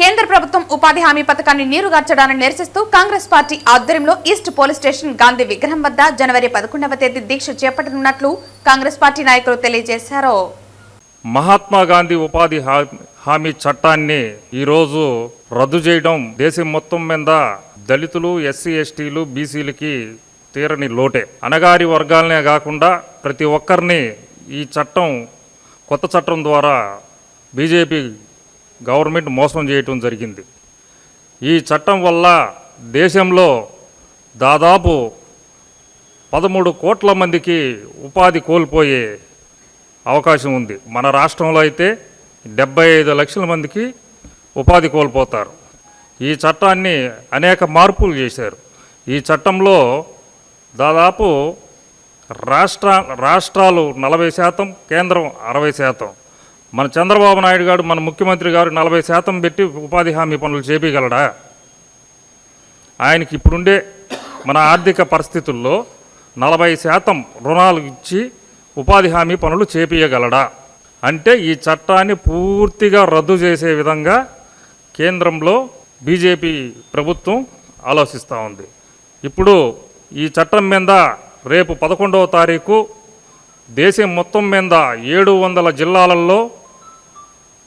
కేంద్ర ప్రభుత్వం ఉపాధి హామీ పథకాన్ని నీరుగార్చడాన్ని నిరసిస్తూ కాంగ్రెస్ పార్టీ ఆధ్వర్యంలో ఈస్ట్ పోలీస్ స్టేషన్ గాంధీ విగ్రహం వద్ద జనవరి 11వ తేదీ దీక్ష చేపట్టనున్నట్లు కాంగ్రెస్ పార్టీ నాయకులు తెలియజేశారు. మహాత్మా గాంధీ ఉపాధి హామీ చట్టాన్ని ఈరోజు రద్దు చేయడం దేశం మొత్తం మీద దళితులు, ఎస్సీ, ఎస్టీలు, బీసీలకి తీరని లోటే. అణగారి వర్గాలనే కాకుండా ప్రతి ఒక్కరిని ఈ కొత్త చట్టం ద్వారా బీజేపీ గవర్నమెంట్ మోసం చేయటం జరిగింది. ఈ చట్టం వల్ల దేశంలో దాదాపు 13 కోట్ల మందికి ఉపాధి కోల్పోయే అవకాశం ఉంది. మన రాష్ట్రంలో అయితే 75 లక్షల మందికి ఉపాధి కోల్పోతారు. ఈ చట్టాన్ని అనేక మార్పులు చేశారు. ఈ చట్టంలో దాదాపు రాష్ట్రాలు 40%, కేంద్రం 60%. మన చంద్రబాబు నాయుడు గారు, మన ముఖ్యమంత్రి గారు 40% పెట్టి ఉపాధి హామీ పనులు చేపించగలడా? ఆయనకి ఇప్పుడుండే మన ఆర్థిక పరిస్థితుల్లో 40% రుణాలు ఇచ్చి ఉపాధి హామీ పనులు చేపించగలడా? అంటే ఈ చట్టాన్ని పూర్తిగా రద్దు చేసే విధంగా కేంద్రంలో బీజేపీ ప్రభుత్వం ఆలోచిస్తూ ఉంది. ఇప్పుడు ఈ చట్టం మీద రేపు 11వ తారీఖు దేశం మొత్తం మీద 700 జిల్లాలలో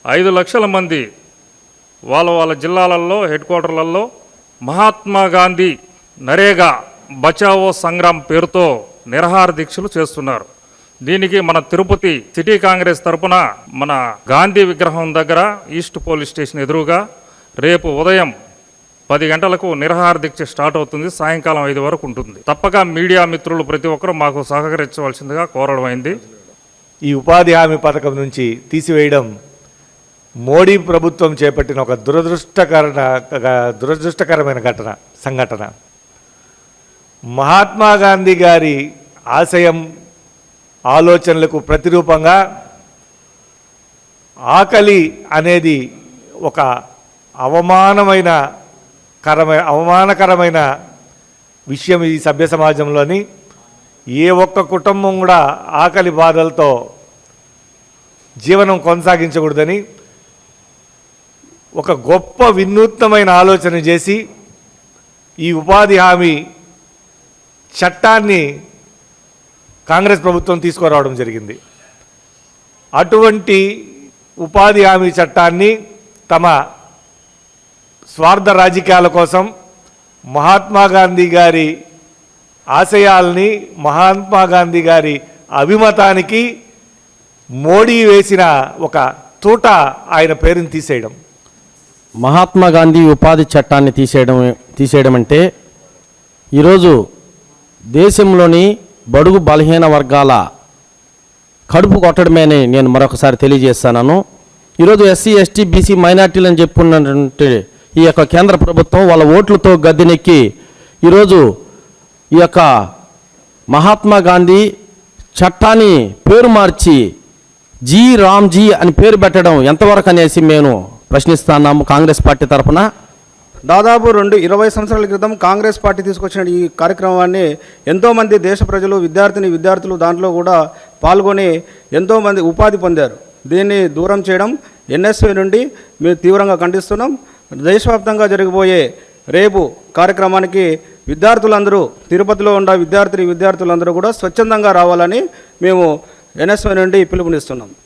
5 లక్షల మంది వాళ్ళ జిల్లాలలో హెడ్ క్వార్టర్లలో మహాత్మా గాంధీ నరేగా బచావో సంగ్రామ్ పేరుతో నిరాహార దీక్షలు చేస్తున్నారు. దీనికి మన తిరుపతి సిటీ కాంగ్రెస్ తరపున మన గాంధీ విగ్రహం దగ్గర ఈస్ట్ పోలీస్ స్టేషన్ ఎదురుగా రేపు ఉదయం 10 గంటలకు నిరాహార దీక్ష స్టార్ట్ అవుతుంది. సాయంకాలం 5 వరకు ఉంటుంది. తప్పక మీడియా మిత్రులు ప్రతి ఒక్కరూ మాకు సహకరించవలసిందిగా కోరడమైంది. ఈ ఉపాధి హామీ పథకం నుంచి తీసివేయడం మోడీ ప్రభుత్వం చేపట్టిన ఒక దురదృష్టకరమైన సంఘటన. మహాత్మా గాంధీ గారి ఆశయం, ఆలోచనలకు ప్రతిరూపంగా ఆకలి అనేది ఒక అవమానకరమైన విషయం ఈ సభ్య సమాజంలోని. ఏ ఒక్క కుటుంబం కూడా ఆకలి బాధలతో జీవనం కొనసాగించకూడదని ఒక గొప్ప వినూత్నమైన ఆలోచన చేసి ఈ ఉపాధి హామీ చట్టాన్ని కాంగ్రెస్ ప్రభుత్వం తీసుకురావడం జరిగింది. అటువంటి ఉపాధి హామీ చట్టాన్ని తమ స్వార్థ రాజకీయాల కోసం మహాత్మా గాంధీ గారి ఆశయాల్ని, మహాత్మా గాంధీ గారి అభిమతానికి మోడీ వేసిన ఒక తూట ఆయన పేరుని తీసేయడం. మహాత్మా గాంధీ ఉపాధి చట్టాన్ని తీసేయడం అంటే ఈరోజు దేశంలోని బడుగు బలహీన వర్గాల కడుపు కొట్టడమేని నేను మరొకసారి తెలియజేస్తాను. ఈరోజు ఎస్సీ, ఎస్టీ, బీసీ, మైనార్టీలు అని చెప్పుకున్నటువంటి ఈ యొక్క కేంద్ర ప్రభుత్వం వాళ్ళ ఓట్లతో గద్దెనెక్కి ఈరోజు ఈ యొక్క మహాత్మా గాంధీ చట్టాన్ని పేరు మార్చి జీ రామ్జీ అని పేరు పెట్టడం ఎంతవరకు అనేసి మేము ప్రశ్నిస్తున్నాము కాంగ్రెస్ పార్టీ తరఫున. దాదాపు 20 సంవత్సరాల క్రితం కాంగ్రెస్ పార్టీ తీసుకొచ్చిన ఈ కార్యక్రమాన్ని ఎంతోమంది దేశ ప్రజలు, విద్యార్థులు దాంట్లో కూడా పాల్గొని ఎంతోమంది ఉపాధి పొందారు. దీన్ని దూరం చేయడం ఎన్ఎస్వై నుండి మేము తీవ్రంగా ఖండిస్తున్నాం. దేశవ్యాప్తంగా జరిగిపోయే రేపు కార్యక్రమానికి విద్యార్థులందరూ, తిరుపతిలో ఉన్న విద్యార్థులందరూ కూడా స్వచ్ఛందంగా రావాలని మేము ఎన్ఎస్వై నుండి పిలుపునిస్తున్నాం.